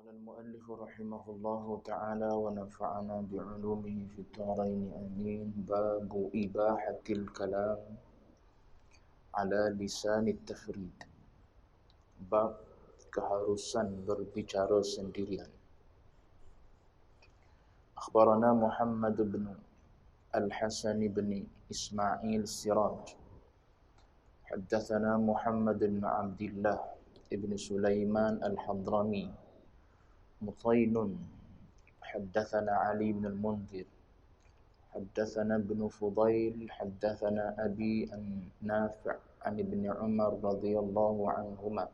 قال المؤلف رحمه الله تعالى ونفعنا بعلومه في الدارين آمين. باب إباحة الكلام على لسان التفريد. Bab keharusan berbicara sendirian. Akhbarana Muhammad bin Al-Hasan bin Ismail Siraj. Haddathana Muhammad bin Abdullah ibn Sulaiman Al-Hadrami. Mutainun. حدثنا علي بن المنذر حدثنا ابن فضيل حدثنا أبي النافع عن ابن عمر رضي الله عنهما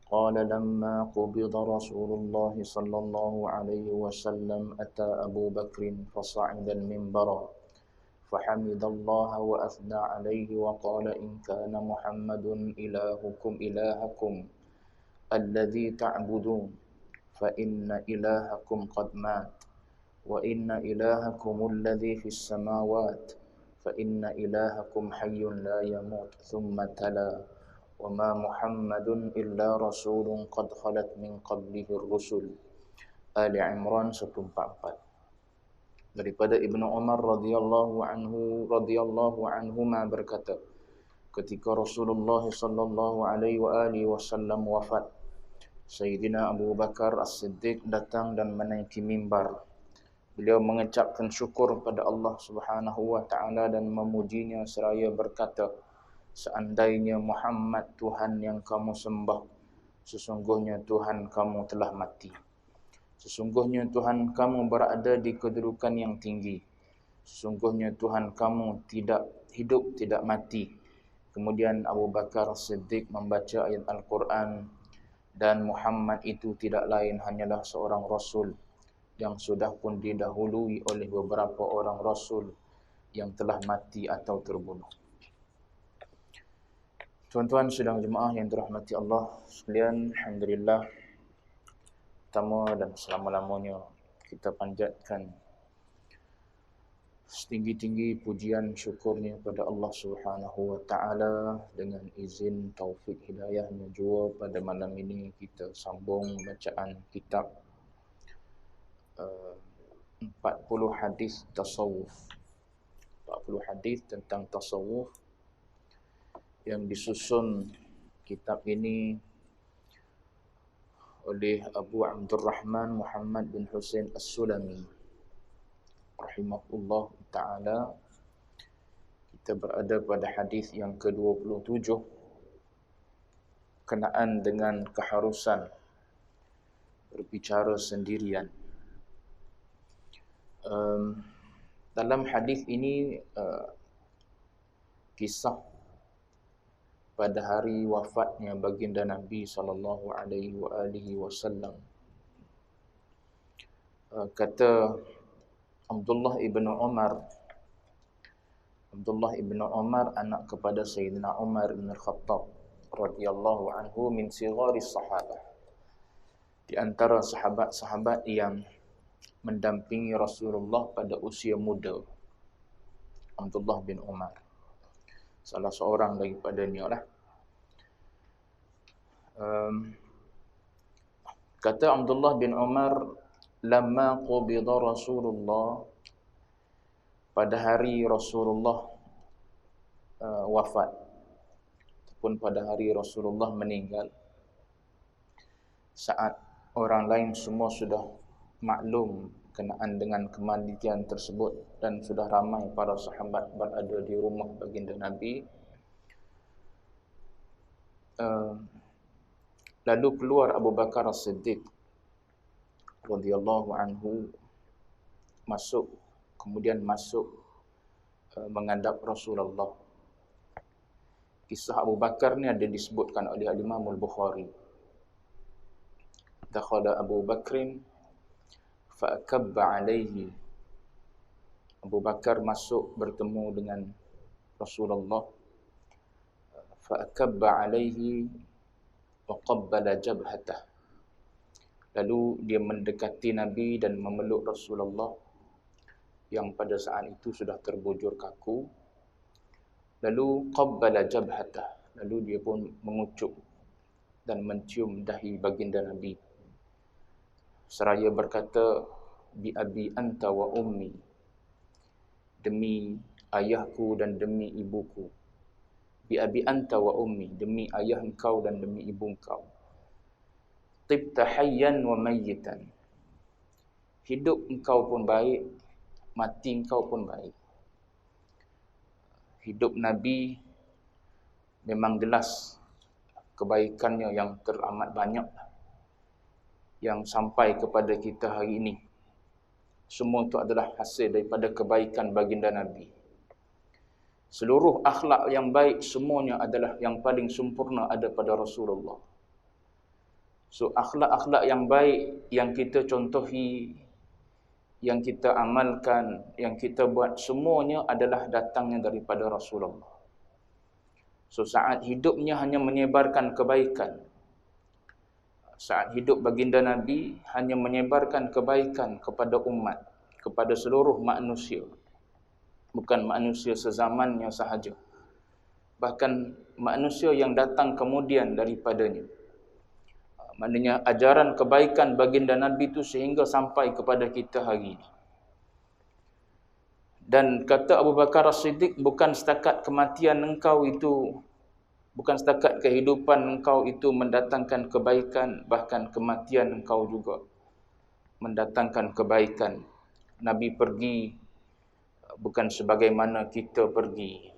قال لما قبض رسول الله صلى الله عليه وسلم أتى أبو بكر فصعد المنبر فحمد الله وأثنى عليه وقال إن كان محمد إلهكم الذي تعبدون فإن إلهكم قد مات وإن إلهكم الذي في السماوات فإن إلهكم حي لا يموت ثم تلا وما محمد إلا رسول قد خلت من قبله الرسل. Ali Imran 144. Daripada Ibnu Umar radhiyallahu anhuma berkata, ketika Rasulullah sallallahu alaihi wasallam wafat, Sayyidina Abu Bakar As-Siddiq datang dan menaiki mimbar. Beliau mengucapkan syukur pada Allah Subhanahu wa taala dan memujinya seraya berkata, seandainya Muhammad Tuhan yang kamu sembah, sesungguhnya Tuhan kamu telah mati. Sesungguhnya Tuhan kamu berada di kedudukan yang tinggi. Sesungguhnya Tuhan kamu tidak hidup, tidak mati. Kemudian Abu Bakar As-Siddiq membaca ayat Al-Quran, dan Muhammad itu tidak lain hanyalah seorang Rasul yang sudah pun didahului oleh beberapa orang Rasul yang telah mati atau terbunuh. Tuan-tuan sidang jemaah yang dirahmati Allah sekalian, alhamdulillah, pertama dan selama-lamanya kita panjatkan setinggi-tinggi pujian syukurnya pada Allah Subhanahu wa taala. Dengan izin taufik hidayahnya jua, pada malam ini kita sambung bacaan kitab 40 hadis tasawuf. 40 hadis tentang tasawuf yang disusun kitab ini oleh Abu Abdurrahman Muhammad bin Husain As-Sulami rahimahullah ta'ala. Kita berada pada hadis yang ke-27, kenaan dengan keharusan berbicara sendirian. Dalam hadis ini kisah pada hari wafatnya baginda Nabi sallallahu alaihi wasallam. Kata Abdullah ibn Umar, anak kepada Sayyidina Umar bin Khattab radhiyallahu anhu, min sigharis sahabah, di antara sahabat-sahabat yang mendampingi Rasulullah pada usia muda. Abdullah bin Umar salah seorang daripadanya lah. Kata Abdullah bin Umar, lamma qubida Rasulullah, pada hari Rasulullah wafat ataupun pada hari Rasulullah meninggal, saat orang lain semua sudah maklum kenaan dengan kematian tersebut dan sudah ramai para sahabat berada di rumah baginda Nabi, lalu keluar Abu Bakar As-Siddiq radhiyallahu anhu, kemudian masuk menghadap Rasulullah. Kisah Abu Bakar ni ada disebutkan oleh Imam Al-Bukhari. Dakhala Abu Bakrin fa'akabba alaihi. Abu Bakar masuk bertemu dengan Rasulullah. Fa'akabba alaihi wa qabbala jabhatah. Lalu dia mendekati Nabi dan memeluk Rasulullah yang pada saat itu sudah terbujur kaku. Lalu qabbala jabhatah, lalu dia pun mengucup dan mencium dahi baginda Nabi seraya berkata, bi abi anta wa ummi, demi ayahku dan demi ibuku. Bi abi anta wa ummi, demi ayah engkau dan demi ibu engkau. Tibta hayyan wa mayyitan, hidup engkau pun baik, mati engkau pun baik. Hidup Nabi memang jelas kebaikannya yang teramat banyak yang sampai kepada kita hari ini. Semua itu adalah hasil daripada kebaikan baginda Nabi. Seluruh akhlak yang baik semuanya adalah yang paling sempurna ada pada Rasulullah. So akhlak-akhlak yang baik yang kita contohi, yang kita amalkan, yang kita buat, semuanya adalah datangnya daripada Rasulullah. So saat hidupnya hanya menyebarkan kebaikan. Saat hidup baginda Nabi hanya menyebarkan kebaikan kepada umat, kepada seluruh manusia. Bukan manusia sezamannya sahaja, bahkan manusia yang datang kemudian daripadanya. Maknanya ajaran kebaikan baginda Nabi itu sehingga sampai kepada kita hari ini. Dan kata Abu Bakar As-Siddiq, bukan setakat kematian engkau itu, bukan setakat kehidupan engkau itu mendatangkan kebaikan, bahkan kematian engkau juga mendatangkan kebaikan. Nabi pergi bukan sebagaimana kita pergi,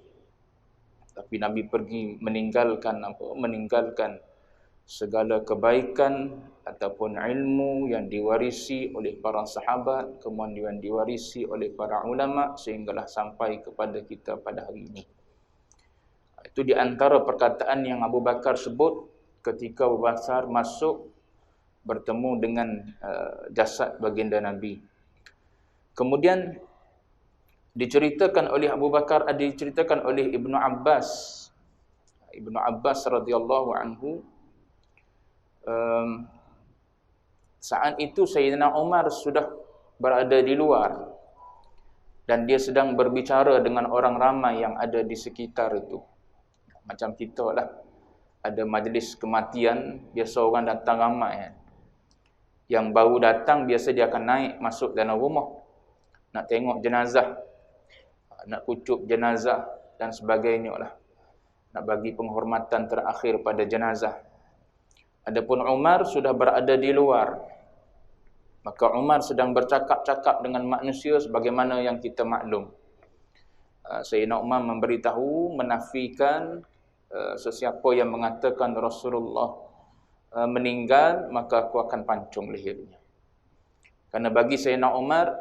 tapi Nabi pergi meninggalkan segala kebaikan ataupun ilmu yang diwarisi oleh para sahabat, kemudian diwarisi oleh para ulama sehinggalah sampai kepada kita pada hari ini. Itu di antara perkataan yang Abu Bakar sebut ketika Abu Bakar masuk bertemu dengan jasad baginda Nabi. Kemudian diceritakan oleh Abu Bakar, diceritakan oleh Ibnu Abbas. Ibnu Abbas radhiyallahu anhu, saat itu Sayyidina Umar sudah berada di luar dan dia sedang berbicara dengan orang ramai yang ada di sekitar itu. Macam kita lah, ada majlis kematian, biasa orang datang ramai kan. Yang baru datang biasa dia akan naik masuk dalam rumah, nak tengok jenazah, nak kucuk jenazah dan sebagainya lah, nak bagi penghormatan terakhir pada jenazah. Adapun Umar sudah berada di luar, maka Umar sedang bercakap-cakap dengan manusia sebagaimana yang kita maklum. Sayyidina Umar memberitahu, menafikan sesiapa yang mengatakan Rasulullah meninggal, maka aku akan pancung lehernya. Karena bagi Sayyidina Umar,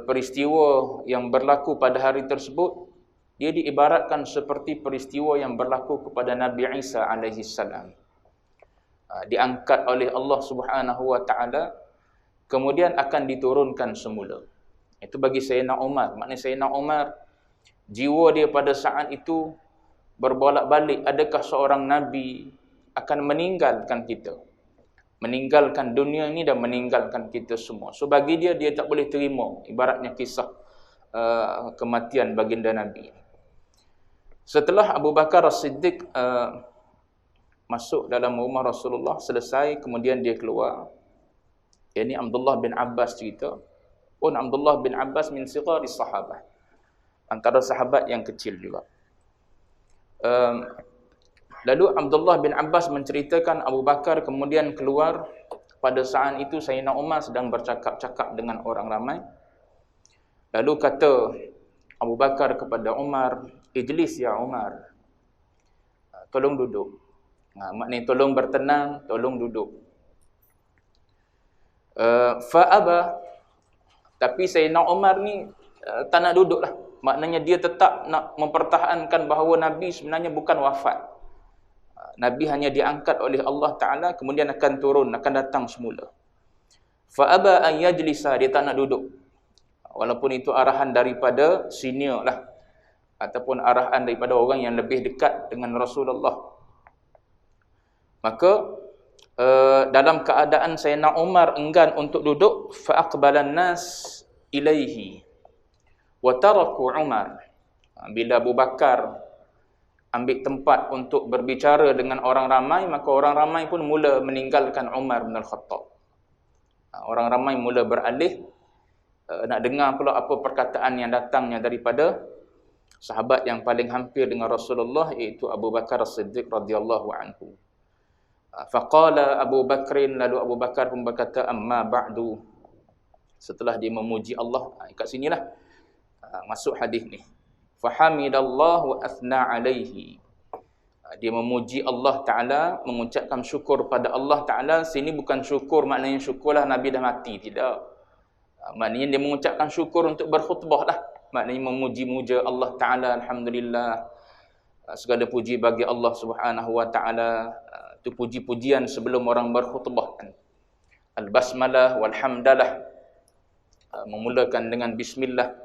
peristiwa yang berlaku pada hari tersebut, dia diibaratkan seperti peristiwa yang berlaku kepada Nabi Isa alaihi salam. Diangkat oleh Allah Subhanahu wa taala, kemudian akan diturunkan semula. Itu bagi Sayyidina Umar. Maknanya Sayyidina Umar, jiwa dia pada saat itu berbolak-balik, adakah seorang nabi akan meninggalkan kita, meninggalkan dunia ini dan meninggalkan kita semua. So bagi dia tak boleh terima, ibaratnya kisah kematian baginda Nabi. Setelah Abu Bakar As-Siddiq masuk dalam rumah Rasulullah, selesai, kemudian dia keluar. Ini Abdullah bin Abbas cerita. Abdullah bin Abbas min sighari sahabat, antara sahabat yang kecil juga. Lalu Abdullah bin Abbas menceritakan Abu Bakar kemudian keluar. Pada saat itu Sayyidina Umar sedang bercakap-cakap dengan orang ramai. Lalu kata Abu Bakar kepada Umar, "Ijlis ya Umar." Tolong duduk. Maknanya tolong bertenang, tolong duduk. Fa'aba, tapi Sayyidina Umar ni tak nak duduk lah. Maknanya dia tetap nak mempertahankan bahawa Nabi sebenarnya bukan wafat. Nabi hanya diangkat oleh Allah Ta'ala, kemudian akan turun, akan datang semula. Fa'aba an yajlisa, dia tak nak duduk. Walaupun itu arahan daripada senior lah, ataupun arahan daripada orang yang lebih dekat dengan Rasulullah. Maka dalam keadaan Sayyidina Umar enggan untuk duduk, fa'aqbalan nas ilaihi wa taraku Umar. Bila Abu Bakar ambil tempat untuk berbicara dengan orang ramai, maka orang ramai pun mula meninggalkan Umar bin Al-Khattab. Orang ramai mula beralih nak dengar pula apa perkataan yang datangnya daripada sahabat yang paling hampir dengan Rasulullah, iaitu Abu Bakar As-Siddiq radhiyallahu anhu. Faqala Abu Bakrin, lalu Abu Bakar pun berkata, amma ba'du, setelah dia memuji Allah. Kat sinilah masuk hadis ni. Fahamidallah wa athna alaihi. Dia memuji Allah Ta'ala, mengucapkan syukur pada Allah Ta'ala. Sini bukan syukur maknanya syukurlah Nabi dah mati, tidak. Maknanya dia mengucapkan syukur untuk berkhutbah lah. Maknanya memuji-muja Allah Ta'ala, alhamdulillah. Segala puji bagi Allah Subhanahu wa Ta'ala. Itu puji-pujian sebelum orang berkhutbah kan. Al-basmalah walhamdalah, memulakan dengan bismillah,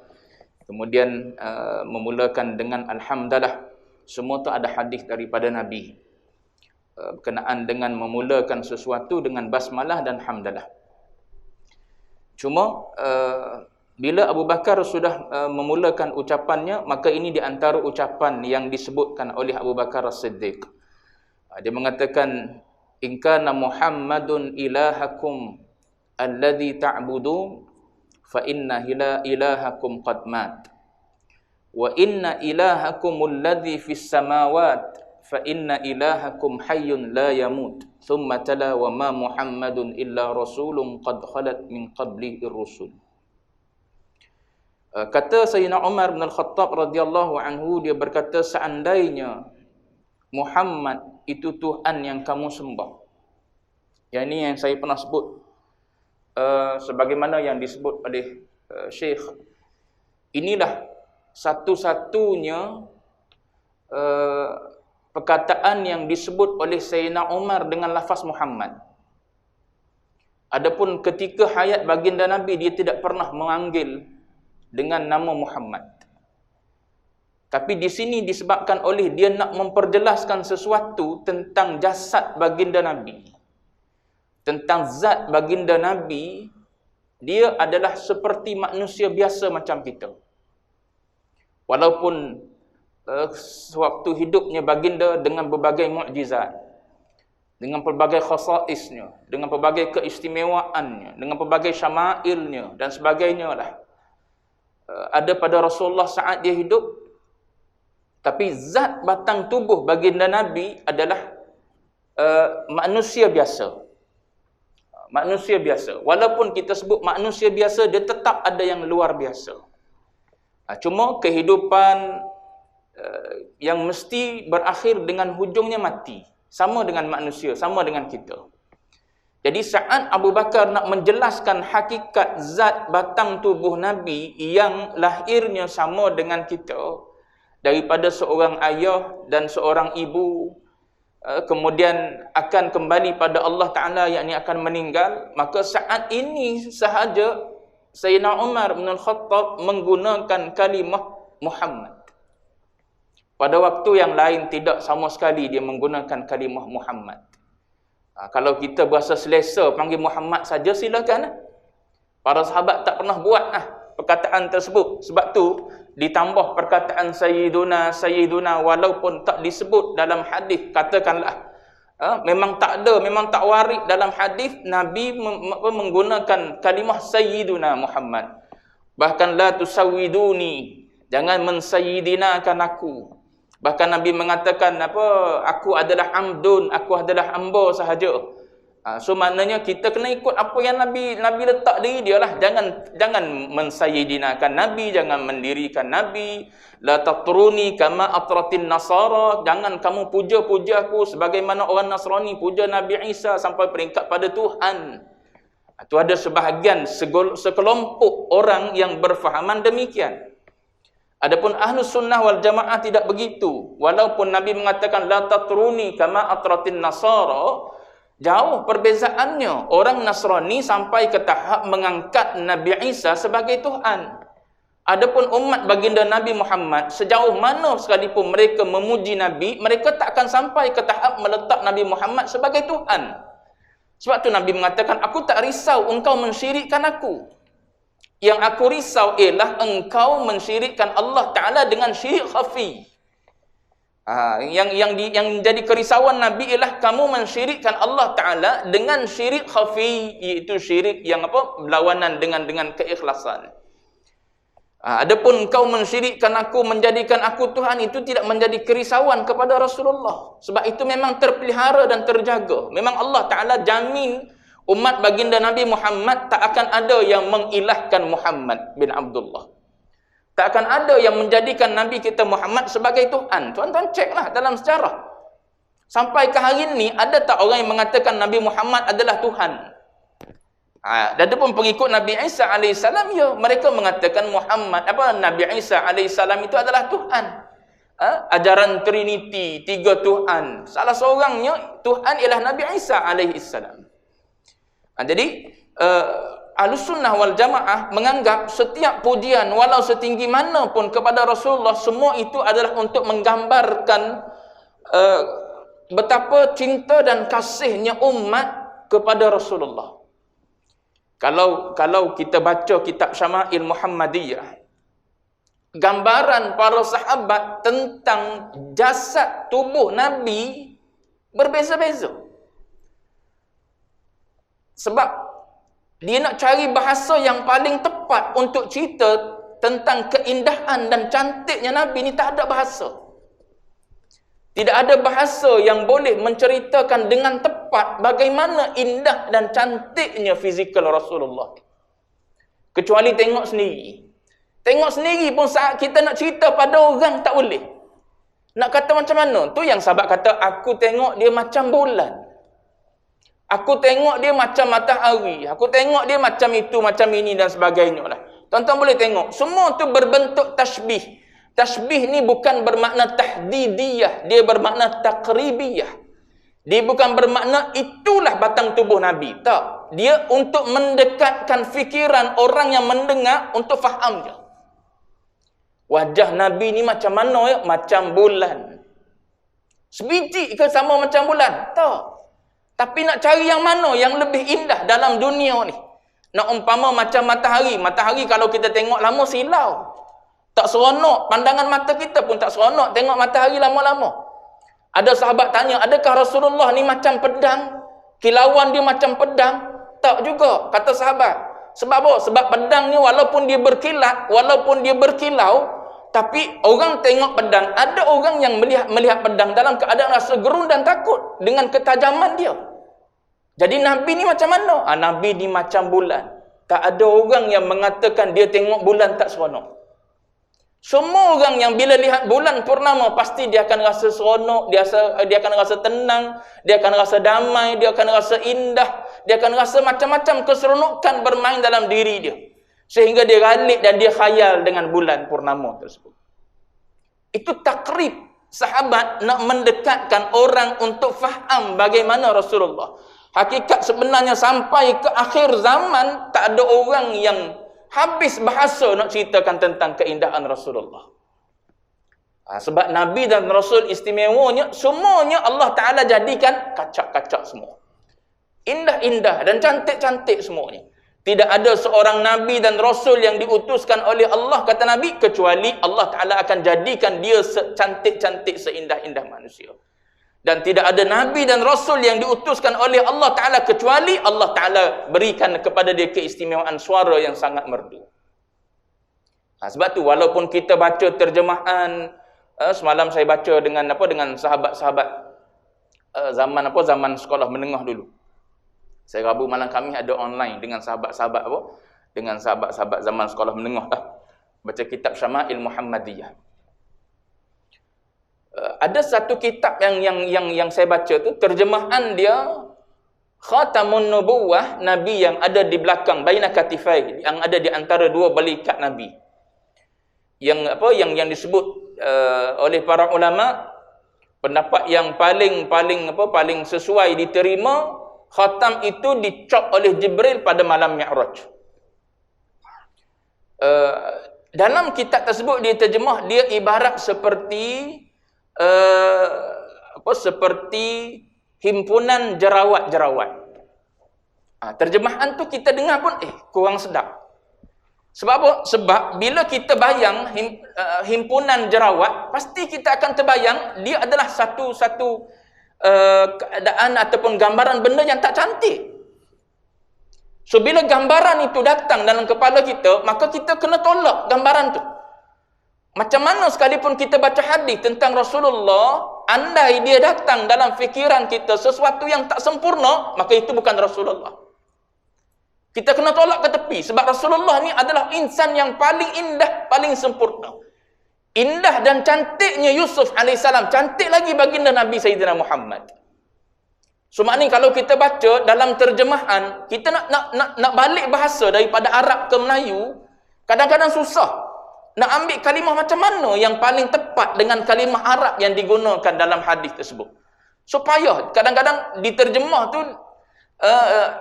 kemudian memulakan dengan alhamdulillah. Semua tu ada hadis daripada Nabi berkenaan dengan memulakan sesuatu dengan basmalah dan hamdalah. Cuma bila Abu Bakar sudah memulakan ucapannya, maka ini di antara ucapan yang disebutkan oleh Abu Bakar As-Siddiq. Dia mengatakan, in kana Muhammadun ilahakum alladhi ta'budun fa inna ilahakum qad mat wa inna ilahakum alladhi fis samawat fa inna ilahakum hayyun la yamut. Thumma tala wa ma Muhammadun illa rasulun qad khalat min qablihi ar-rusul. Kata Sayyidina Umar bin Al-Khattab radhiyallahu anhu, dia berkata, seandainya Muhammad itu Tuhan yang kamu sembah. Yang ini yang saya pernah sebut, sebagaimana yang disebut oleh Syekh. Inilah satu-satunya perkataan yang disebut oleh Sayyidina Umar dengan lafaz Muhammad. Adapun ketika hayat baginda Nabi, dia tidak pernah memanggil dengan nama Muhammad. Tapi di sini disebabkan oleh dia nak memperjelaskan sesuatu tentang jasad baginda Nabi. Tentang zat baginda Nabi, dia adalah seperti manusia biasa macam kita. Walaupun sewaktu hidupnya baginda dengan berbagai mukjizat, dengan pelbagai khasaisnya, dengan pelbagai keistimewaannya, dengan pelbagai syama'ilnya dan sebagainya lah. Ada pada Rasulullah saat dia hidup. Tapi zat batang tubuh baginda Nabi adalah manusia biasa. Manusia biasa. Walaupun kita sebut manusia biasa, dia tetap ada yang luar biasa. Cuma kehidupan yang mesti berakhir dengan hujungnya mati. Sama dengan manusia, sama dengan kita. Jadi saat Abu Bakar nak menjelaskan hakikat zat batang tubuh Nabi yang lahirnya sama dengan kita, daripada seorang ayah dan seorang ibu, kemudian akan kembali pada Allah Ta'ala, yakni akan meninggal, maka saat ini sahaja Sayyidina Umar bin Al-Khattab menggunakan kalimah Muhammad. Pada waktu yang lain tidak sama sekali dia menggunakan kalimah Muhammad. Kalau kita berasa selesa panggil Muhammad saja, silakan. Para sahabat tak pernah buat perkataan tersebut. Sebab tu ditambah perkataan Sayyiduna, Sayyiduna, walaupun tak disebut dalam hadis. Katakanlah memang tak ada, memang tak warid dalam hadis Nabi menggunakan kalimah Sayyiduna Muhammad. Bahkan la tusawwiduni, jangan mensayyidinakan aku. Bahkan Nabi mengatakan aku adalah amdun, aku adalah hamba sahaja. So maknanya kita kena ikut apa yang Nabi letak diri dia lah. Jangan mensayyidinakan Nabi, jangan mendirikan Nabi. La tatruni kama atratin nasara, jangan kamu puja aku sebagaimana orang Nasrani puja Nabi Isa sampai peringkat pada Tuhan. Itu ada sebahagian sekelompok orang yang berfahaman demikian. Adapun Ahlus Sunnah wal Jamaah tidak begitu. Walaupun Nabi mengatakan la tatruni kama atratin nasara, jauh perbezaannya. Orang Nasrani sampai ke tahap mengangkat Nabi Isa sebagai Tuhan. Adapun umat baginda Nabi Muhammad, sejauh mana sekalipun mereka memuji Nabi, mereka tak akan sampai ke tahap meletak Nabi Muhammad sebagai Tuhan. Sebab tu Nabi mengatakan, aku tak risau engkau mensyirikkan aku. Yang aku risau ialah engkau mensyirikkan Allah Ta'ala dengan syirik khafi. Yang jadi kerisauan Nabi ialah kamu mensyirikkan Allah Taala dengan syirik khafi, iaitu syirik yang berlawanan dengan keikhlasan. Adapun kau mensyirikkan aku, menjadikan aku Tuhan, itu tidak menjadi kerisauan kepada Rasulullah. Sebab itu memang terpelihara dan terjaga. Memang Allah Taala jamin umat baginda Nabi Muhammad tak akan ada yang mengilahkan Muhammad bin Abdullah. Tak akan ada yang menjadikan Nabi kita Muhammad sebagai Tuhan. Tuan-tuan ceklah dalam sejarah. Sampai ke hari ini, ada tak orang yang mengatakan Nabi Muhammad adalah Tuhan? Dan pun pengikut Nabi Isa AS, ya, mereka mengatakan Nabi Isa AS itu adalah Tuhan. Ajaran Trinity, 3 Tuhan. Salah seorangnya Tuhan ialah Nabi Isa AS. Jadi, Ahlussunnah wal Jamaah menganggap setiap pujian walau setinggi mana pun kepada Rasulullah, semua itu adalah untuk menggambarkan betapa cinta dan kasihnya umat kepada Rasulullah. Kalau kita baca kitab Syama'il Muhammadiyah, gambaran para sahabat tentang jasad tubuh Nabi berbeza-beza. Sebab dia nak cari bahasa yang paling tepat untuk cerita tentang keindahan dan cantiknya Nabi ni, tak ada bahasa. Tidak ada bahasa yang boleh menceritakan dengan tepat bagaimana indah dan cantiknya fizikal Rasulullah. Kecuali tengok sendiri. Tengok sendiri pun saat kita nak cerita pada orang tak boleh. Nak kata macam mana? Tu yang sahabat kata, aku tengok dia macam bulan. Aku tengok dia macam matahari. Aku tengok dia macam itu, macam ini dan sebagainya lah. Tuan-tuan boleh tengok. Semua tu berbentuk tashbih. Tashbih ni bukan bermakna tahdidiyah. Dia bermakna takribiyah. Dia bukan bermakna itulah batang tubuh Nabi. Tak. Dia untuk mendekatkan fikiran orang yang mendengar untuk faham je. Wajah Nabi ni macam mana ya? Macam bulan. Sebiji ke sama macam bulan? Tak. Tapi nak cari yang mana yang lebih indah dalam dunia ni. Nak umpama macam matahari. Matahari kalau kita tengok lama silau. Tak seronok. Pandangan mata kita pun tak seronok tengok matahari lama-lama. Ada sahabat tanya, adakah Rasulullah ni macam pedang? Kilauan dia macam pedang? Tak juga, kata sahabat. Sebab apa? Sebab pedang ni walaupun dia berkilat, walaupun dia berkilau, tapi orang tengok pedang, ada orang yang melihat pedang dalam keadaan rasa gerun dan takut dengan ketajaman dia. Jadi Nabi ni macam mana? Nabi ni macam bulan. Tak ada orang yang mengatakan dia tengok bulan tak seronok. Semua orang yang bila lihat bulan purnama, pasti dia akan rasa seronok, dia akan rasa tenang, dia akan rasa damai, dia akan rasa indah, dia akan rasa macam-macam keseronokan bermain dalam diri dia. Sehingga dia ralik dan dia khayal dengan bulan purnama tersebut. Itu takrib. Sahabat nak mendekatkan orang untuk faham bagaimana Rasulullah. Hakikat sebenarnya sampai ke akhir zaman, tak ada orang yang habis bahasa nak ceritakan tentang keindahan Rasulullah. Sebab Nabi dan Rasul istimewanya, semuanya Allah Ta'ala jadikan kacak-kacak semua. Indah-indah dan cantik-cantik semuanya. Tidak ada seorang Nabi dan Rasul yang diutuskan oleh Allah, kata Nabi, kecuali Allah Ta'ala akan jadikan dia secantik-cantik, seindah-indah manusia. Dan tidak ada Nabi dan Rasul yang diutuskan oleh Allah Ta'ala kecuali Allah Ta'ala berikan kepada dia keistimewaan suara yang sangat merdu. Sebab tu walaupun kita baca terjemahan, semalam saya baca dengan sahabat-sahabat zaman sekolah menengah dulu. Saya Rabu malam kami ada online dengan sahabat-sahabat dengan sahabat-sahabat zaman sekolah menengah baca kitab Syama'il Muhammadiyah. Ada satu kitab yang saya baca tu, terjemahan dia Khatamun Nubuwah, Nabi yang ada di belakang, baina katifai, yang ada di antara dua balikat Nabi. Yang disebut oleh para ulama, pendapat yang paling sesuai diterima, khatam itu dicop oleh Jibril pada malam Mi'raj. Dalam kitab tersebut dia terjemah, dia ibarat seperti seperti himpunan jerawat-jerawat. Terjemahan tu kita dengar pun kurang sedap. Sebab apa? Sebab bila kita bayang himpunan jerawat, pasti kita akan terbayang dia adalah satu keadaan ataupun gambaran benda yang tak cantik. So bila gambaran itu datang dalam kepala kita, maka kita kena tolak gambaran tu. Macam mana sekalipun kita baca hadis tentang Rasulullah, andai dia datang dalam fikiran kita sesuatu yang tak sempurna, maka itu bukan Rasulullah. Kita kena tolak ke tepi. Sebab Rasulullah ni adalah insan yang paling indah, paling sempurna. Indah dan cantiknya Yusuf AS, cantik lagi baginda Nabi Sayyidina Muhammad. So maknanya kalau kita baca dalam terjemahan, kita nak balik bahasa daripada Arab ke Melayu, kadang-kadang susah. Nak ambil kalimah macam mana yang paling tepat dengan kalimah Arab yang digunakan dalam hadis tersebut. So payah. Kadang-kadang diterjemah tu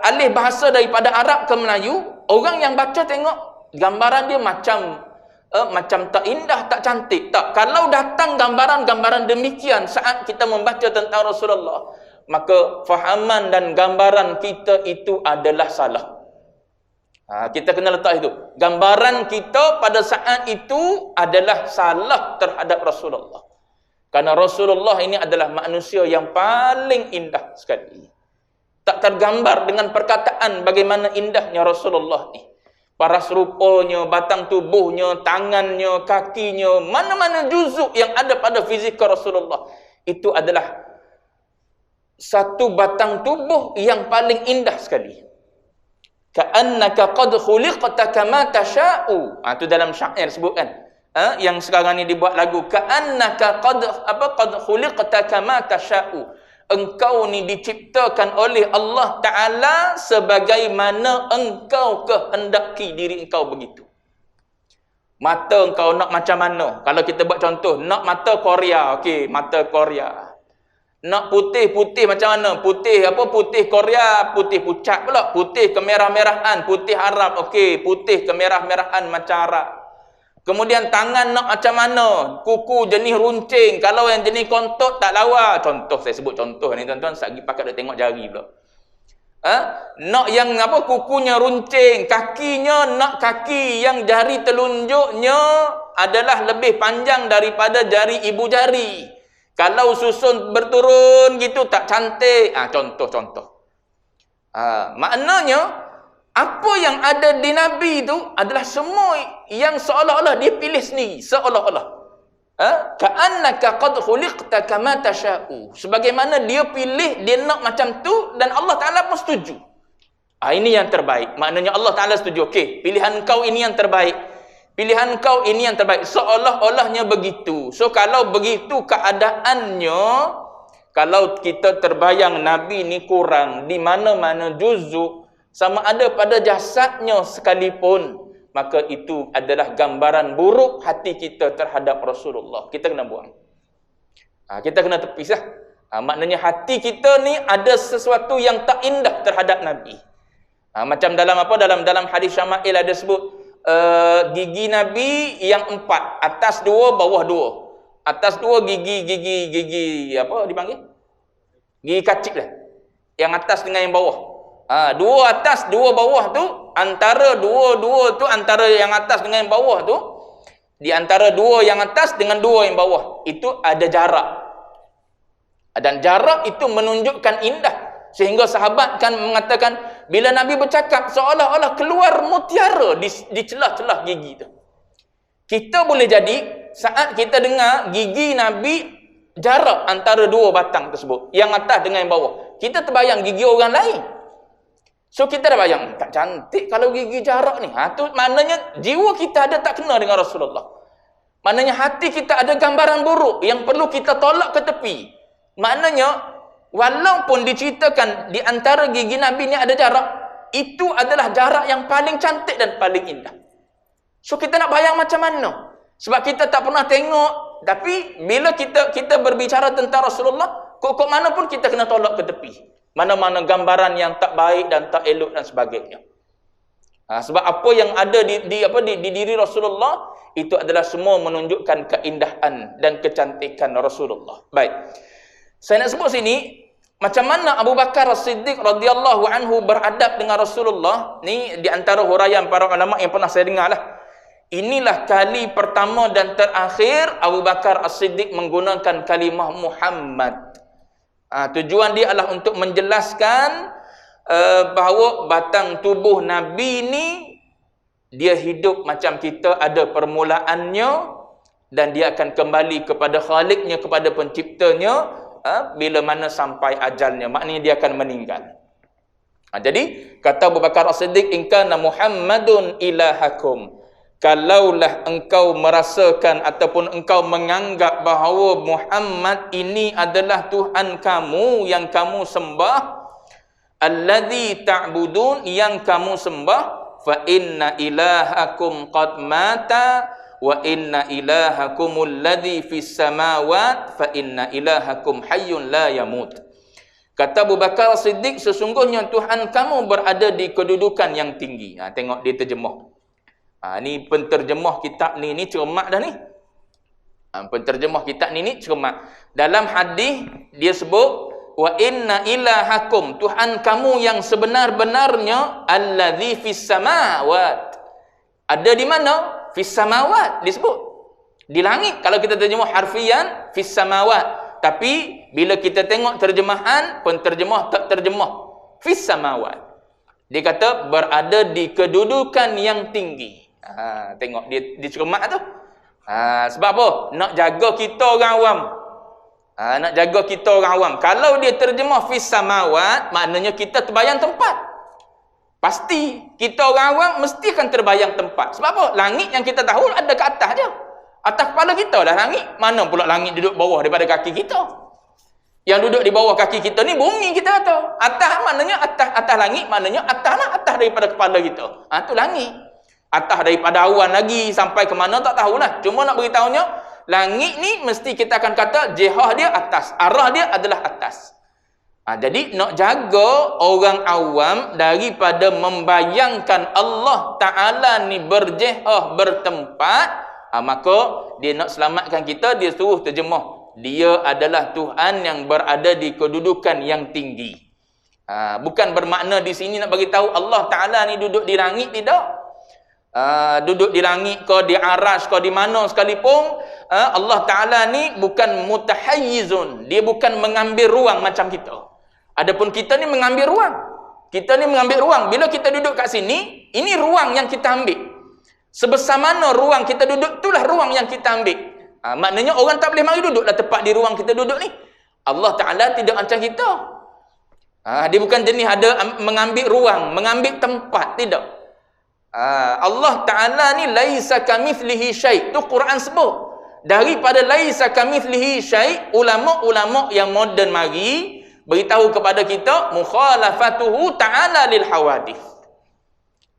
alih bahasa daripada Arab ke Melayu, orang yang baca tengok gambaran dia macam tak indah, tak cantik. Tak. Kalau datang gambaran-gambaran demikian saat kita membaca tentang Rasulullah, maka fahaman dan gambaran kita itu adalah salah. Kita kena letak itu. Gambaran kita pada saat itu adalah salah terhadap Rasulullah. Karena Rasulullah ini adalah manusia yang paling indah sekali. Tak tergambar dengan perkataan bagaimana indahnya Rasulullah ni. Paras rupanya, batang tubuhnya, tangannya, kakinya, mana-mana juzuk yang ada pada fizikal Rasulullah, itu adalah satu batang tubuh yang paling indah sekali. Ka'annaka qad khuliqta kama tasha'u. Itu dalam syair sebut kan. Yang sekarang ni dibuat lagu. Ka'annaka qad khuliqta kama tasha'u. Engkau ni diciptakan oleh Allah Ta'ala sebagaimana engkau kehendaki diri engkau begitu. Mata engkau nak macam mana? Kalau kita buat contoh, nak mata Korea, okey, mata Korea. Nak putih-putih macam mana? Putih apa? Putih Korea, putih pucat pula. Putih kemerah-merahan, putih Arab. Okey, putih kemerah-merahan macam Arab. Kemudian tangan nak macam mana? Kuku jenis runcing. Kalau yang jenis kontot tak lawa. Contoh, saya sebut contoh ni tuan-tuan. Sagi pakat dia tengok jari pula. Nak yang apa? Kukunya runcing. Kakinya nak kaki yang jari telunjuknya adalah lebih panjang daripada jari ibu jari. Kalau susun berturun gitu tak cantik. Contoh-contoh. Maknanya apa yang ada di Nabi itu adalah semua yang seolah-olah dia pilih sendiri, seolah-olah. Ka'annaka qad khuliqta kama tasha'u. Sebagaimana dia pilih, dia nak macam tu dan Allah Taala pun setuju. Ini yang terbaik. Maknanya Allah Taala setuju. Okey, pilihan kau ini yang terbaik. Pilihan kau ini yang terbaik. Seolah-olahnya begitu. So kalau begitu keadaannya, kalau kita terbayang Nabi ni kurang di mana-mana juzuk, sama ada pada jasadnya sekalipun, maka itu adalah gambaran buruk hati kita terhadap Rasulullah. Kita kena buang. Kita kena tepis lah. Maknanya hati kita ni ada sesuatu yang tak indah terhadap Nabi. Macam dalam apa? Dalam hadis Syama'il ada sebut gigi Nabi yang 4, atas 2, bawah 2. Atas 2 gigi apa dipanggil? Gigi kacip lah. Yang atas dengan yang bawah. 2 atas, 2 bawah tu, antara 2 tu, antara yang atas dengan yang bawah tu, di antara 2 yang atas dengan 2 yang bawah, itu ada jarak. Dan jarak itu menunjukkan indah. Sehingga sahabat kan mengatakan, bila Nabi bercakap, seolah-olah keluar mutiara di celah-celah gigi tu. Kita boleh jadi, saat kita dengar gigi Nabi, jarak antara 2 batang tersebut, yang atas dengan yang bawah, kita terbayang gigi orang lain. So kita dah bayang, tak cantik kalau gigi jarak ni. Tu maknanya jiwa kita ada tak kena dengan Rasulullah. Maknanya hati kita ada gambaran buruk yang perlu kita tolak ke tepi. Maknanya walaupun diceritakan di antara gigi Nabi ni ada jarak, itu adalah jarak yang paling cantik dan paling indah. So kita nak bayang macam mana? Sebab kita tak pernah tengok, tapi bila kita berbicara tentang Rasulullah, kok mana pun kita kena tolak ke tepi. Mana-mana gambaran yang tak baik dan tak elok dan sebagainya. Sebab apa yang ada di diri Rasulullah itu adalah semua menunjukkan keindahan dan kecantikan Rasulullah. Baik. Saya nak sebut sini Macam mana Abu Bakar As-Siddiq radhiyallahu anhu beradab dengan Rasulullah? Ni di antara huraian para ulama yang pernah saya dengar lah. Inilah kali pertama dan terakhir Abu Bakar As-Siddiq menggunakan kalimah Muhammad. Tujuan dia adalah untuk menjelaskan bahawa batang tubuh Nabi ni dia hidup macam kita, ada permulaannya dan dia akan kembali kepada Khaliqnya, kepada penciptanya bila mana sampai ajalnya. Maknanya dia akan meninggal. Jadi kata Abu Bakar As-Siddiq, in kana Muhammadun ilahakum, kalaulah engkau merasakan ataupun engkau menganggap bahawa Muhammad ini adalah Tuhan kamu yang kamu sembah, alladzi ta'budun, yang kamu sembah, fa inna ilahakum qad mata wa inna ilahakumul ladzi fis samawat fa inna ilahakum hayyun la yamut. Kata Abu Bakar Siddiq, sesungguhnya Tuhan kamu berada di kedudukan yang tinggi. Tengok dia terjemah. Ni penterjemah kitab ni cermat dah ni. Penterjemah kitab ni cermat. Dalam hadis dia sebut wa inna ilahakum, Tuhan kamu yang sebenar-benarnya, allazi fis samawat. Ada di mana? Fis samawat disebut. Di langit kalau kita terjemah harfian fis samawat. Tapi bila kita tengok terjemahan, penterjemah tak terjemah fis samawat. Dia kata berada di kedudukan yang tinggi. Tengok dia cermat tu. Sebab apa? Nak jaga kita orang awam. Nak jaga kita orang awam. Kalau dia terjemah fis samawat, maknanya kita terbayang tempat. Pasti kita orang awam mesti akan terbayang tempat. Sebab apa? Langit yang kita tahu ada ke atas je. Atas kepala kita lah langit. Mana pula langit duduk bawah daripada kaki kita? Yang duduk di bawah kaki kita ni bumi kita kata. Atas maknanya atas langit, maknanya atas lah, atas daripada kepala kita. Tu langit. Atas daripada awan lagi sampai ke mana tak tahulah. Cuma nak beritahunya, langit ni mesti kita akan kata jihah dia atas, arah dia adalah atas. Jadi nak jaga orang awam daripada membayangkan Allah Ta'ala ni berjihah, bertempat, maka dia nak selamatkan kita, dia suruh terjemah, dia adalah Tuhan yang berada di kedudukan yang tinggi. Bukan bermakna di sini nak bagi tahu Allah Ta'ala ni duduk di langit, tidak. Duduk di langit ke, di arash ke, di mana sekalipun, Allah Ta'ala ni bukan mutahayyizun, dia bukan mengambil ruang macam kita. Adapun kita ni mengambil ruang. Kita ni mengambil ruang. Bila kita duduk kat sini, ini ruang yang kita ambil. Sebesar mana ruang kita duduk, itulah ruang yang kita ambil. Maknanya orang tak boleh mari duduklah tepat di ruang kita duduk ni. Allah Ta'ala tidak macam kita. Dia bukan jenis ada mengambil ruang, mengambil tempat, tidak. Allah Ta'ala ni laisa kamithlihi syai'. Tu Quran sebut. Daripada laisa kamithlihi syai', ulama-ulama yang moden mari beritahu kepada kita mukhalafatuhu ta'ala lil hawadith.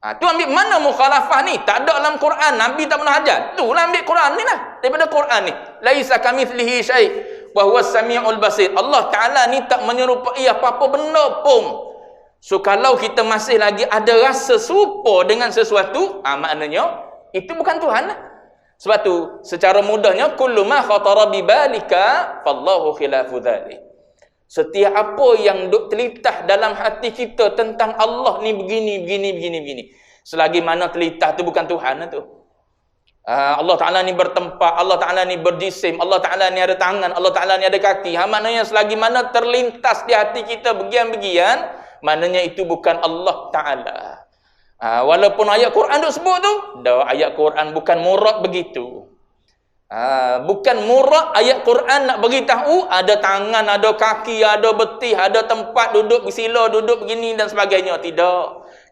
Tu ambil mana mukhalafah ni? Tak ada dalam Quran. Nabi tak pernah ajar. Itulah ambil Quran ni lah. Daripada Quran ni. Laisa kamithlihi syai' wa huwas samiul basir. Allah Ta'ala ni tak menyerupai apa-apa benda pun. So kalau kita masih lagi ada rasa serupa dengan sesuatu, maknanya itu bukan Tuhan lah. Sebab tu secara mudahnya kullu ma khatara bi balika fallahu khilafu dzalik. Setiap apa yang duk terlintas dalam hati kita tentang Allah ni begini. Selagi mana terlintas tu bukan Tuhan tu. Allah Ta'ala ni bertempat, Allah Ta'ala ni berjisim, Allah Ta'ala ni ada tangan, Allah Ta'ala ni ada kaki. Maknanya selagi mana terlintas di hati kita begian-begian, maknanya itu bukan Allah Ta'ala. Walaupun ayat Quran duk sebut tu, ayat Quran bukan murad begitu. Bukan murad ayat Quran nak beritahu ada tangan, ada kaki, ada betih, ada tempat duduk bersila, duduk begini dan sebagainya. Tidak.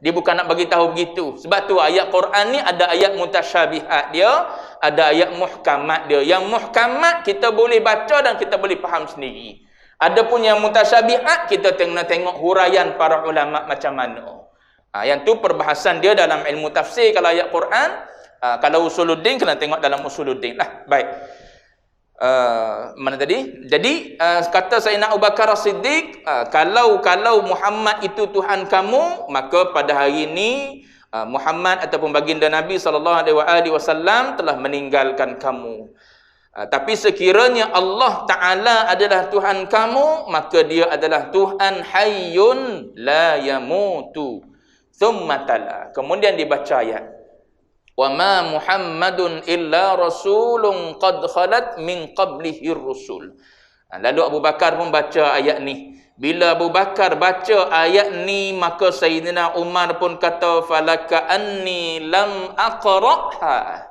Dia bukan nak beritahu begitu. Sebab tu ayat Quran ni ada ayat mutasyabihat dia, ada ayat muhkamat dia. Yang muhkamat kita boleh baca dan kita boleh faham sendiri. Adapun yang mutasyabihat kita tengok huraian para ulama macam mana. Yang tu perbahasan dia dalam ilmu tafsir kalau ayat Quran. Kalau usuluddin kena tengok dalam usuluddin lah. Baik. Mana tadi? Jadi kata Sayyidina Abu Bakar As-Siddiq, kalau Muhammad itu Tuhan kamu, maka pada hari ini Muhammad ataupun baginda Nabi SAW telah meninggalkan kamu. Tapi sekiranya Allah Ta'ala adalah Tuhan kamu, maka dia adalah Tuhan hayyun la yamutu. Thumma tala. Kemudian dibaca ayat. Wa ma Muhammadun illa rasulun qad khalat min qablihi rusul. Lalu Abu Bakar pun baca ayat ni. Bila Abu Bakar baca ayat ni, maka Sayyidina Umar pun kata, falaka anni lam aqra'ha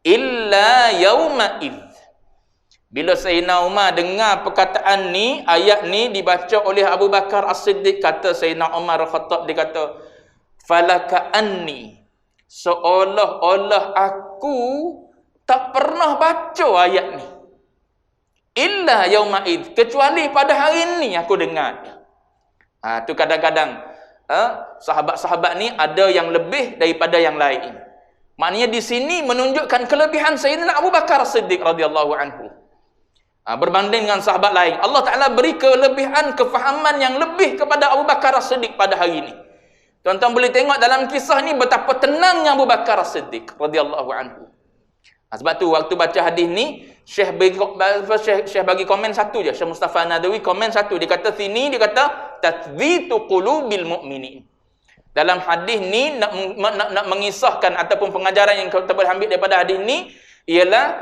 illa yawma idh. Bila Sayyidina Umar dengar perkataan ni, ayat ni dibaca oleh Abu Bakar As-Siddiq, kata Sayyidina Umar Khattab, dia kata, falaka anni, seolah-olah aku tak pernah baca ayat ni. Illa yauma id, kecuali pada hari ni aku dengar. Tu kadang-kadang sahabat-sahabat ni ada yang lebih daripada yang lain. Maknanya di sini menunjukkan kelebihan Sayyidina Abu Bakar As-Siddiq radhiyallahu anhu. Berbanding dengan sahabat lain, Allah Ta'ala beri kelebihan, kefahaman yang lebih kepada Abu Bakar As-Siddiq pada hari ini. Tuan-tuan boleh tengok dalam kisah ni betapa tenangnya Abu Bakar As-Siddiq radhiyallahu anhu. Sebab tu waktu baca hadis ni, Syekh bagi komen satu je. Syekh Mustafa Nadawi komen satu. Dia kata sini, dia kata tathbitu qulubil mu'minin. Dalam hadis ni nak mengisahkan ataupun pengajaran yang kita boleh ambil daripada hadis ni ialah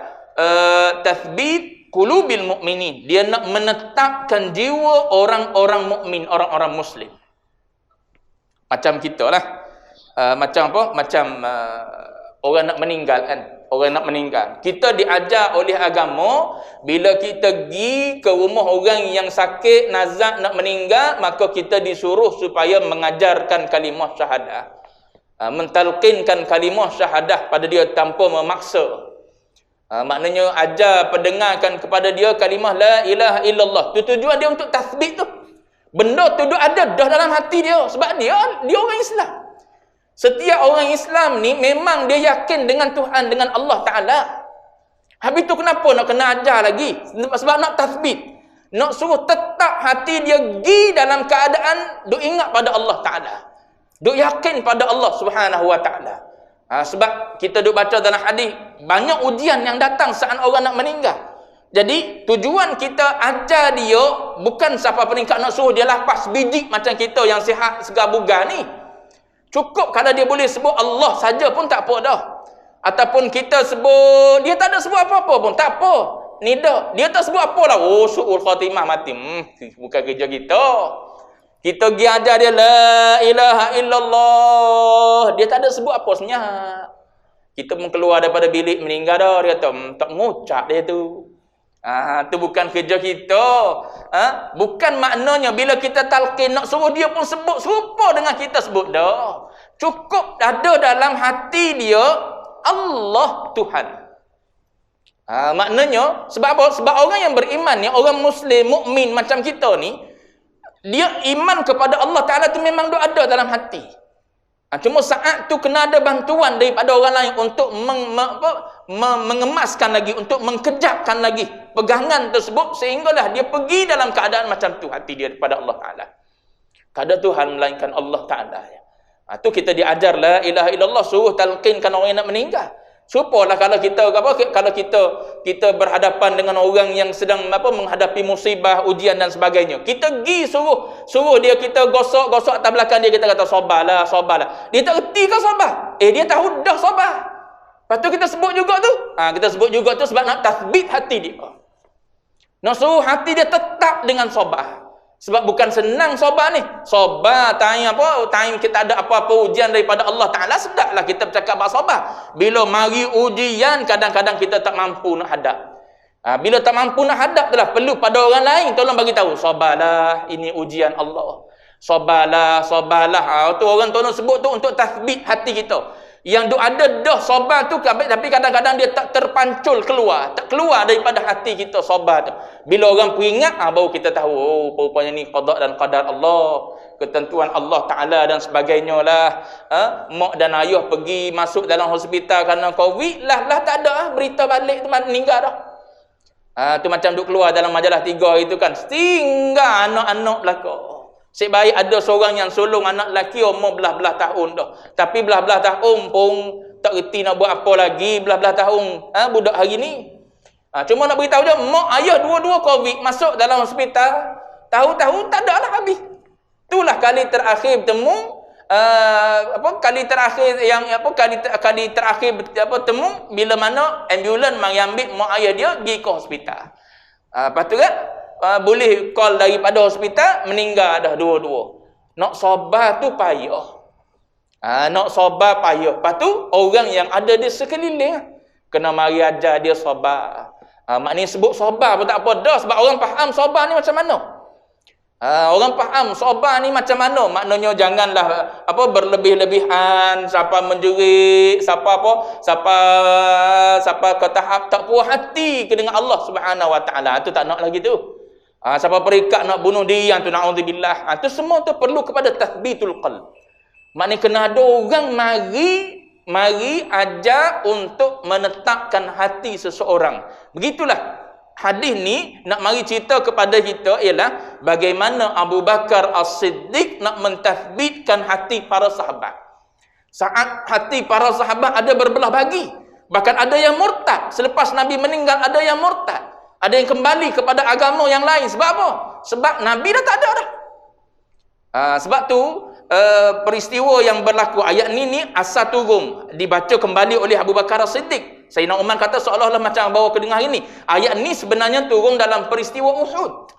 tathbit qulubil mu'minin. Dia nak menetapkan jiwa orang-orang mukmin, orang-orang muslim. Macam kita lah. Macam apa? Macam orang nak meninggal kan. Orang nak meninggal. Kita diajar oleh agama, bila kita pergi ke rumah orang yang sakit, nazak nak meninggal, maka kita disuruh supaya mengajarkan kalimah syahadah. Mentalqinkan kalimah syahadah pada dia tanpa memaksa. Maknanya ajar, pendengarkan kepada dia kalimah la ilaha illallah. Tu tujuan dia untuk tasbih tu. Benda tu ada dah dalam hati dia. Sebab dia orang Islam. Setiap orang Islam ni memang dia yakin dengan Tuhan, dengan Allah Ta'ala. Habis tu kenapa nak kena ajar lagi? Sebab nak tasbih. Nak suruh tetap hati dia pergi dalam keadaan duk ingat pada Allah Ta'ala. Duk yakin pada Allah Subhanahu Wa Ta'ala. Sebab kita duk baca dalam hadis, banyak ujian yang datang saat orang nak meninggal. Jadi tujuan kita ajar dia bukan siapa peringkat nak suruh dia lapas biji macam kita yang sihat segar bugar ni. Cukup kalau dia boleh sebut Allah saja pun tak apa dah. Ataupun kita sebut, dia tak ada sebut apa-apa pun tak apa. Ni dah, dia tak sebut apa lah. Oh, su'ul khatimah mati. Bukan kerja kita. Kita pergi ajar dia la ilaha illallah. Dia tak ada sebut apa senyap. Kita pun keluar daripada bilik meninggal dah. Dia kata, tak mengucap dia tu. Tu bukan kerja kita. Bukan maknanya bila kita talqin nak suruh dia pun sebut serupa dengan kita sebut dah. Cukup ada dalam hati dia Allah Tuhan. Maknanya sebab apa? Sebab orang yang beriman ni, orang muslim, mukmin macam kita ni, dia iman kepada Allah Ta'ala tu memang ada dalam hati. Cuma saat tu kena ada bantuan daripada orang lain untuk mengemaskan lagi, untuk mengkejapkan lagi pegangan tersebut, sehinggalah dia pergi dalam keadaan macam tu hati dia kepada Allah Ta'ala. Tak ada Tuhan melainkan Allah Ta'ala. Tu kita diajar la ilaha illallah, suruh talqinkan orang yang nak meninggal. Supalah kalau kita berhadapan dengan orang yang sedang menghadapi musibah, ujian dan sebagainya. Kita pergi suruh dia, kita gosok atas belakang dia, kita kata sabarlah. Dia tak erti ke sabar? Dia tahu dah sabar. Lepas tu kita sebut juga tu. Kita sebut juga tu sebab nak tasbit hati dia. Nak suruh hati dia tetap dengan sabar. Sebab bukan senang sabar ni. Sabar time kita ada apa-apa ujian daripada Allah Ta'ala, sedaplah kita bercakap bahasa sabar. Bila mari ujian, kadang-kadang kita tak mampu nak hadap. Bila tak mampu nak hadap itulah perlu pada orang lain tolong bagi tahu, sabarlah, ini ujian Allah. Sabarlah. Tu orang tolong sebut tu untuk tasbih hati kita. Yang ada dah sabar tu, tapi kadang-kadang dia tak terpancul keluar, tak keluar daripada hati kita sabar tu. Bila orang peringat, baru kita tahu, rupanya ni qada dan qadar Allah, ketentuan Allah Ta'ala dan sebagainya lah. Mak dan ayah pergi masuk dalam hospital kerana COVID, lah tak ada berita balik tu meninggal dah. Tu macam duk keluar dalam majalah 3 itu kan, tinggal anak-anak belakang. Sebaik ada seorang yang sulung anak lelaki umur belah-belah tahun dah. Tapi belah-belah tahun pun tak reti nak buat apa lagi. Belah-belah tahun budak hari ni. Cuma nak beritahu dia, mak ayah dua-dua COVID masuk dalam hospital, tahu-tahu tak ada lah habis. Itulah kali terakhir bertemu, kali terakhir bertemu bila mana ambulans mengambil mak ayah dia pergi ke hospital. Lepas tu kan boleh call daripada hospital, meninggal dah dua-dua. Nak sabar tu payah. Nak sabar payah. Lepas tu orang yang ada di sekeliling kena mari ajar dia sabar. Maknanya sebut sabar pun tak apa dah, sebab orang faham sabar ni macam mana. Orang faham sabar ni macam mana. Maknanya janganlah berlebih-lebihan, siapa menjerit, siapa ke tahap tak puas hati ke dengan Allah Subhanahu Wa Taala. Itu tak nak lagi tu. Siapa perikat nak bunuh diri, yang tu naudzubillah. Itu semua tu perlu kepada tathbitul qalb. Maknanya kena ada orang mari ajar untuk menetapkan hati seseorang. Begitulah hadis ni nak mari cerita kepada kita ialah bagaimana Abu Bakar As-Siddiq nak mentathbitkan hati para sahabat. Saat hati para sahabat ada berbelah bagi. Bahkan ada yang murtad. Selepas Nabi meninggal ada yang murtad. Ada yang kembali kepada agama yang lain. Sebab apa? Sebab Nabi dah tak ada dah. Sebab tu peristiwa yang berlaku ayat ni asal turun dibaca kembali oleh Abu Bakar As-Siddiq. Sayyidina Umar kata seolah-olah macam bawa kedengar ini. Ayat ni sebenarnya turun dalam peristiwa Uhud.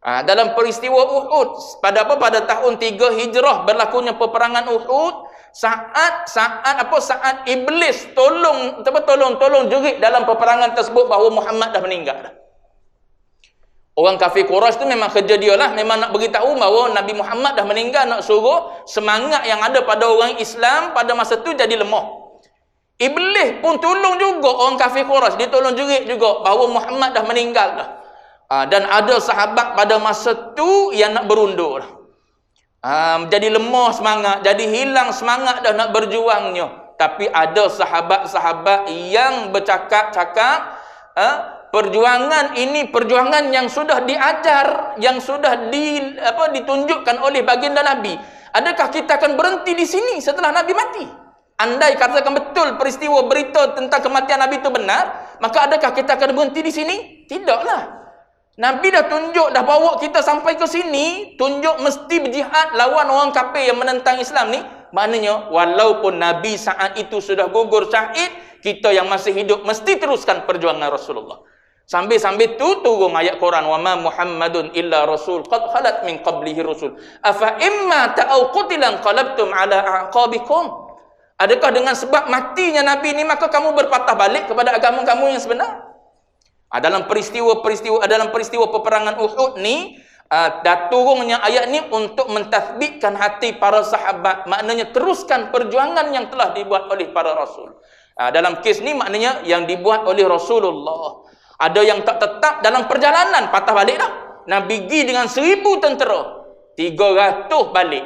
Dalam peristiwa Uhud pada tahun 3 Hijrah berlakunya peperangan Uhud, saat iblis tolong jerit dalam peperangan tersebut bahawa Muhammad dah meninggal dah. Orang kafir Quraisy tu memang kerja dia lah, memang nak beritahu bahawa Nabi Muhammad dah meninggal, nak suruh semangat yang ada pada orang Islam pada masa tu jadi lemah. Iblis pun tolong juga orang kafir Quraisy, dia tolong jerit juga bahawa Muhammad dah meninggal dah. Dan ada sahabat pada masa tu yang nak berundur dah. Jadi lemah semangat, jadi hilang semangat dah nak berjuangnya. Tapi ada sahabat-sahabat yang bercakap-cakap, perjuangan ini perjuangan yang sudah diajar, yang sudah ditunjukkan oleh baginda Nabi. Adakah kita akan berhenti di sini setelah Nabi mati? Andai katakan betul peristiwa berita tentang kematian Nabi itu benar, maka adakah kita akan berhenti di sini? Tidaklah. Nabi dah tunjuk, dah bawa kita sampai ke sini, tunjuk mesti berjihad lawan orang kafir yang menentang Islam ni. Maknanya walaupun Nabi saat itu sudah gugur syahid, kita yang masih hidup mesti teruskan perjuangan Rasulullah. Sambil-sambil tu turun ayat Quran, wa ma Muhammadun illa rasul qad khalat min qablihi rusul afa imma ta'au qutilan qalabtum ala aqabikum. Adakah dengan sebab matinya Nabi ni maka kamu berpatah balik kepada agama kamu yang sebenar? Dalam peristiwa peperangan Uhud ni, turunnya ayat ni untuk mentathbitkan hati para sahabat. Maknanya teruskan perjuangan yang telah dibuat oleh para rasul. Dalam kes ni maknanya yang dibuat oleh Rasulullah. Ada yang tak tetap dalam perjalanan, patah balik dah. Nabi pergi dengan 1,000 tentera, 300 balik.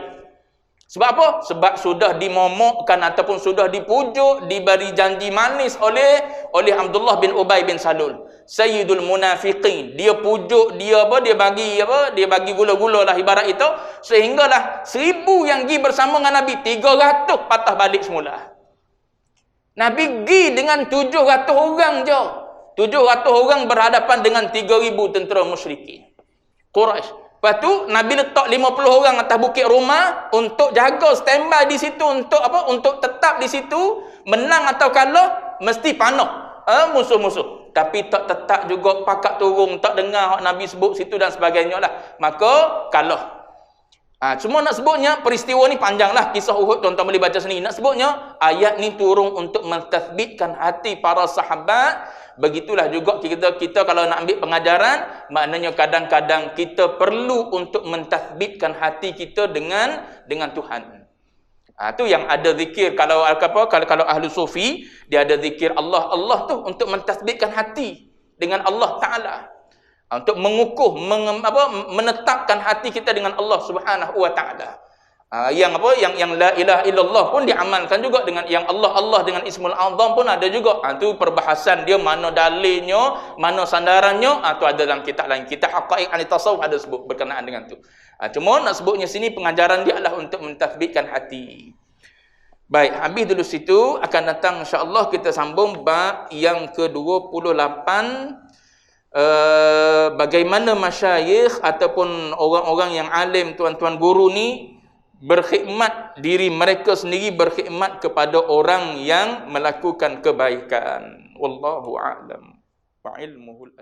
Sebab apa? Sebab sudah dimomokkan ataupun sudah dipujuk, diberi janji manis oleh Abdullah bin Ubay bin Salul, Sayyidul Munafiqin. Dia pujuk, dia bagi gula-gula lah ibarat itu, sehinggalah 1,000 yang pergi bersama dengan Nabi, 300 patah balik semula. Nabi pergi dengan 700 orang je. 700 orang berhadapan dengan 3,000 tentera musyrikin Quraisy. Lepas tu Nabi letak 50 orang atas bukit rumah untuk jaga standby di situ, untuk tetap di situ, menang atau kalah mesti panah musuh-musuh. Tapi tak tetap juga pakat turun, tak dengar Nabi sebut situ dan sebagainya lah, maka kalah. Cuma nak sebutnya peristiwa ni panjanglah, kisah Uhud tuan-tuan boleh baca sendiri. Nak sebutnya ayat ni turun untuk mentathbitkan hati para sahabat. Begitulah juga kita kalau nak ambil pengajaran, maknanya kadang-kadang kita perlu untuk mentathbitkan hati kita dengan Tuhan. Tu yang ada zikir, kalau ahli sufi dia ada zikir Allah tu untuk mentathbitkan hati dengan Allah Taala. Untuk mengukuh, menetapkan hati kita dengan Allah Subhanahu Wa Taala. Yang la ilaha illallah pun diamalkan juga dengan yang Allah dengan Ismul Azam pun ada juga. Tu perbahasan dia, mana dalilnya, mana sandarannya, tu ada dalam kitab lain. Kitab Haqaiq An-Tasawuf ada sebut berkenaan dengan tu. Cuma nak sebutnya sini pengajaran dia adalah untuk mentathbitkan hati. Baik, habis dulu situ, akan datang insya-Allah kita sambung bab yang ke-28, bagaimana masyayikh ataupun orang-orang yang alim, tuan-tuan guru ni berkhidmat diri mereka sendiri, berkhidmat kepada orang yang melakukan kebaikan. Wallahu a'lam wa ilmuhul